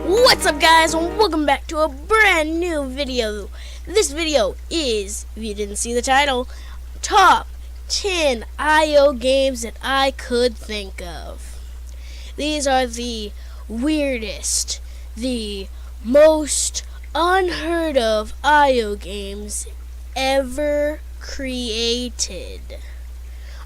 What's up, guys, and welcome back to a brand new video. This video is, if you didn't see the title, Top 10 IO games that I could think of. These are the weirdest, the most unheard of IO games ever created.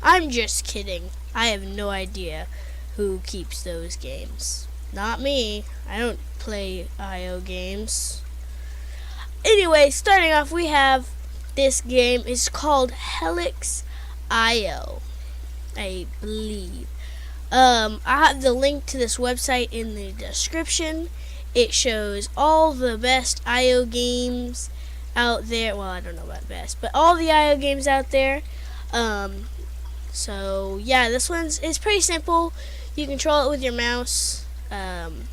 I'm just kidding. I have no idea who keeps those games. Not me. I don't play IO games. Anyway, starting off, we have this game. It's called Helix IO, I believe. I have the link to this website in the description. It shows all the best IO games out there. Well, I don't know about best, but all the IO games out there. So yeah, this is pretty simple. You control it with your mouse.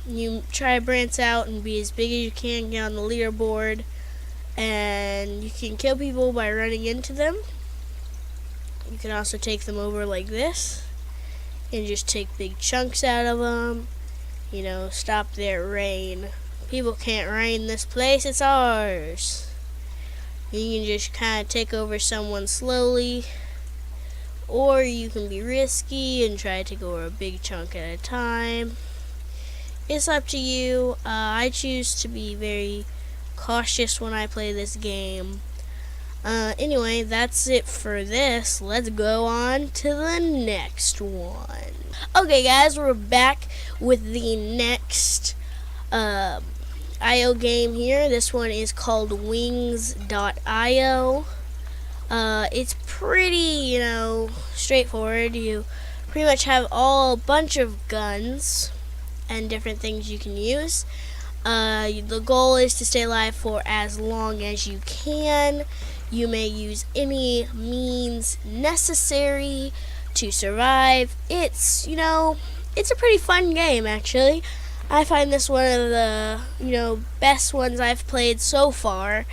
You try to branch out and be as big as you can, get on the leaderboard, and you can kill people by running into them. You can also take them over like this and just take big chunks out of them. You know, stop their reign. People can't reign this place, it's ours. You can just kind of take over someone slowly, or you can be risky and try to take over a big chunk at a time. It's up to you. I choose to be very cautious when I play this game. Anyway, that's it for this. Let's go on to the next one. Okay, guys, we're back with the next IO game here. This one is called Wings.io. It's pretty, straightforward. You pretty much have a bunch of guns and different things you can use. The goal is to stay alive for as long as you can. You may use any means necessary to survive. It's a pretty fun game, actually. I find this one of the, best ones I've played so far.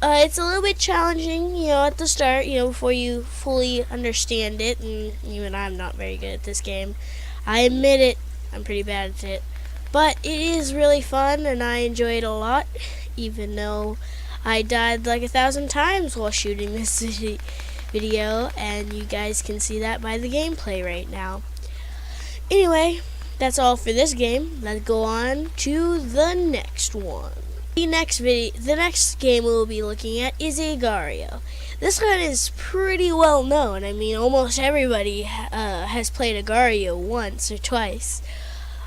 It's a little bit challenging, at the start, before you fully understand it, and even I'm not very good at this game. I admit it, I'm pretty bad at it, but it is really fun, and I enjoy it a lot, even though I died like 1,000 times while shooting this video, and you guys can see that by the gameplay right now. Anyway, that's all for this game. Let's go on to the next one. The next game we'll be looking at is Agario. This one is pretty well known. I mean, almost everybody has played Agario once or twice.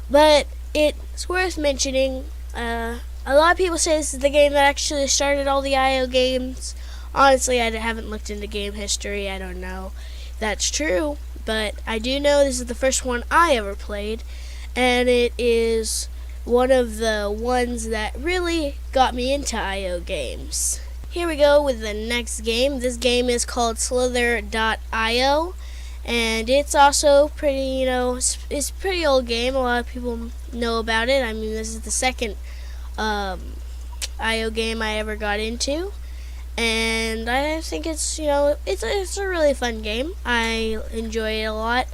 But it's worth mentioning. A lot of people say this is the game that actually started all the IO games. Honestly, I haven't looked into game history. I don't know if that's true. But I do know this is the first one I ever played. And it is one of the ones that really got me into IO games. Here we go with the next game. This game is called Slither.io, and it's also pretty, it's a pretty old game. A lot of people know about it. I mean, this is the second IO game I ever got into, and I think it's a really fun game. I enjoy it a lot.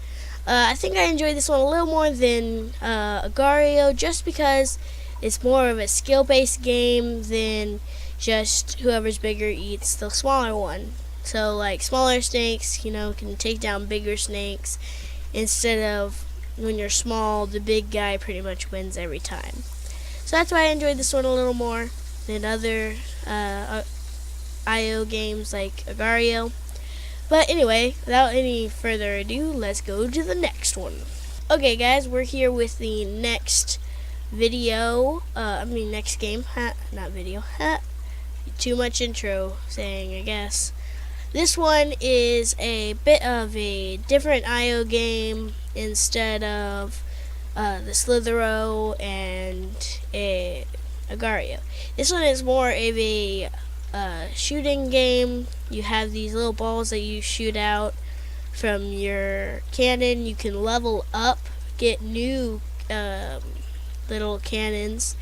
I think I enjoyed this one a little more than Agario, just because it's more of a skill-based game than just whoever's bigger eats the smaller one. So, like, smaller snakes, can take down bigger snakes, instead of when you're small, the big guy pretty much wins every time. So that's why I enjoyed this one a little more than other IO games like Agario. But anyway, without any further ado, let's go to the next one. Okay, guys, we're here with the next video. Next game. Not video. Too much intro saying, I guess. This one is a bit of a different IO game instead of the Slithero and Agario. This one is more of a shooting game. You have these little balls that you shoot out from your cannon. You can level up, get new little cannons,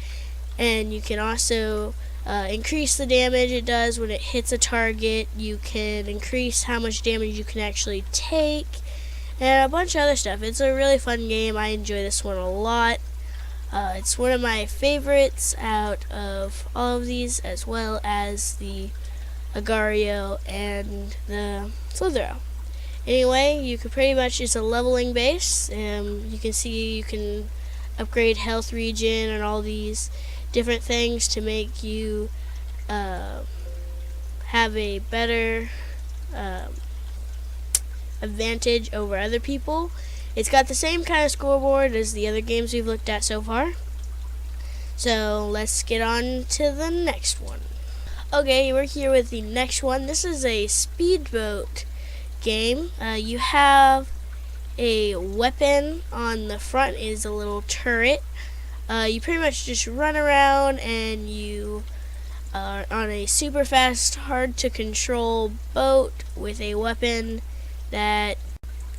and you can also increase the damage it does when it hits a target. You can increase how much damage you can actually take, and a bunch of other stuff. It's a really fun game. I enjoy this one a lot. It's one of my favorites out of all of these, as well as the Agario and the Slithero. Anyway, you can pretty much, it's a leveling base. You can see you can upgrade health regen and all these different things to make you have a better advantage over other people. It's got the same kind of scoreboard as the other games we've looked at so far. So let's get on to the next one. Okay, we're here with the next one. This is a speedboat game. You have a weapon on the front. It is a little turret. You pretty much just run around and you are on a super fast, hard to control boat with a weapon that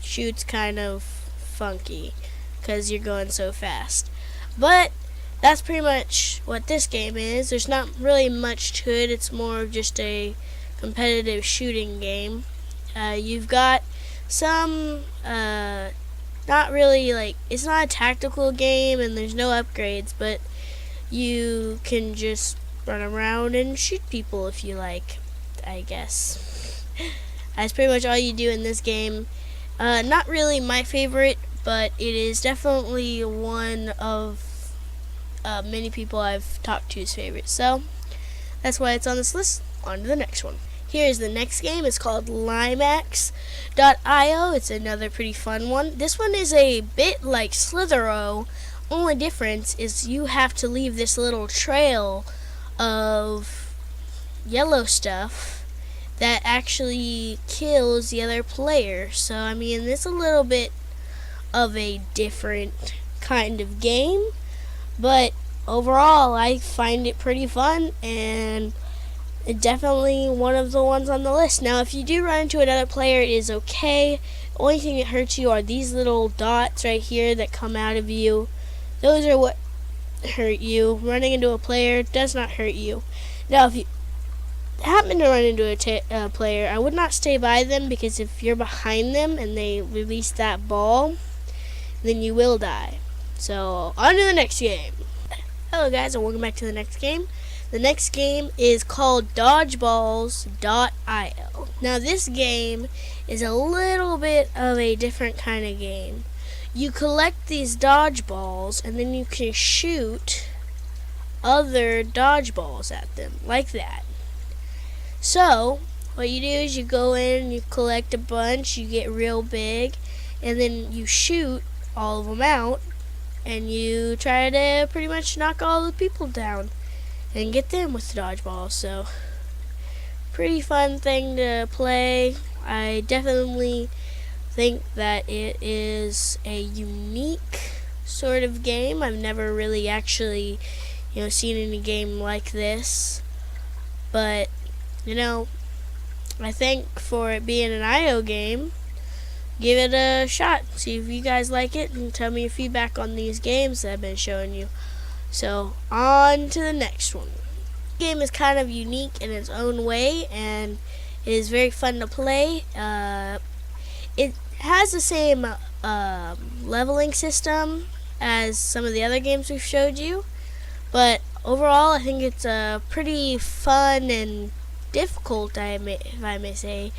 shoots kind of funky because you're going so fast. But that's pretty much what this game is. There's not really much to it. It's more of just a competitive shooting game. You've got some not really, like, it's not a tactical game and there's no upgrades, but you can just run around and shoot people if you like, I guess. That's pretty much all you do in this game. Not really my favorite, but it is definitely one of many people I've talked to's favorite. So that's why it's on this list. On to the next one. Here's the next game. It's called Limax.io. It's another pretty fun one. This one is a bit like Slithero. Only difference is you have to leave this little trail of yellow stuff that actually kills the other player. So I mean, it's a little bit of a different kind of game, but overall I find it pretty fun and definitely one of the ones on the list. Now if you do run into another player, it is okay. The only thing that hurts you are these little dots right here that come out of you. Those are what hurt you. Running into a player does not hurt you. Now if you happen to run into a player, I would not stay by them, because if you're behind them and they release that ball, then you will die. So on to the next game. Hello guys, and welcome back to the next game. The next game is called Dodgeballs.io. Now this game is a little bit of a different kind of game. You collect these dodgeballs and then you can shoot other dodgeballs at them, like that. So what you do is you go in, you collect a bunch, you get real big, and then you shoot all of them out, and you try to pretty much knock all the people down and get them with the dodgeball. So pretty fun thing to play. I definitely think that it is a unique sort of game. I've never really actually, seen any game like this. But, I think for it being an IO game, give it a shot. See if you guys like it and tell me your feedback on these games that I've been showing you. So on to the next one. The game is kind of unique in its own way and it is very fun to play. It has the same leveling system as some of the other games we've showed you, but overall I think it's a pretty fun and difficult, if I may say,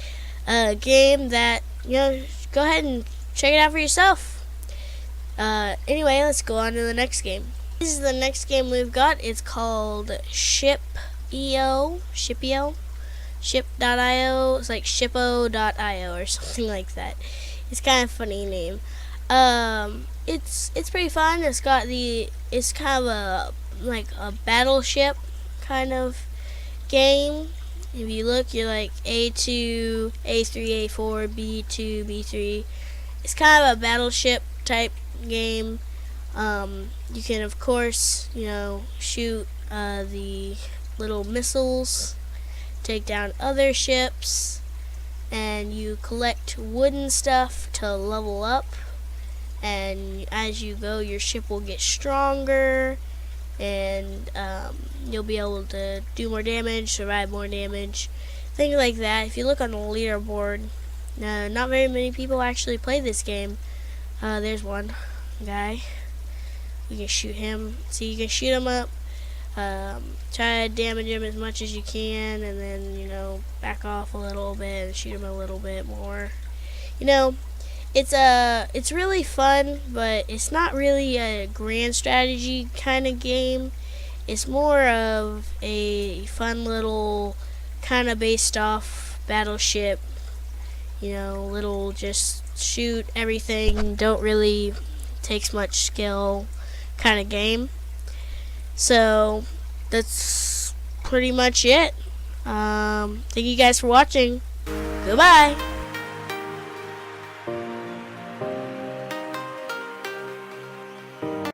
game that, go ahead and check it out for yourself. Anyway, let's go on to the next game. This is the next game we've got. It's called Ship.io. Ship.io. It's like Shippo.io or something like that. It's kind of a funny name. It's pretty fun. It's kind of a battleship kind of game. If you look, you're like A2, A3, A4, B2, B3. It's kind of a battleship type game. You can, of course, shoot the little missiles, take down other ships, and you collect wooden stuff to level up. And as you go, your ship will get stronger, and you'll be able to do more damage, survive more damage, things like that. If you look on the leaderboard, not very many people actually play this game. There's one guy. we can shoot him. See, you can shoot him up. Try to damage him as much as you can, and then back off a little bit and shoot him a little bit more. You know, it's really fun, but it's not really a grand strategy kind of game. It's more of a fun little kind of based off battleship. Little just shoot everything. Don't really takes much skill kind of game. So that's pretty much it. Thank you guys for watching. Goodbye.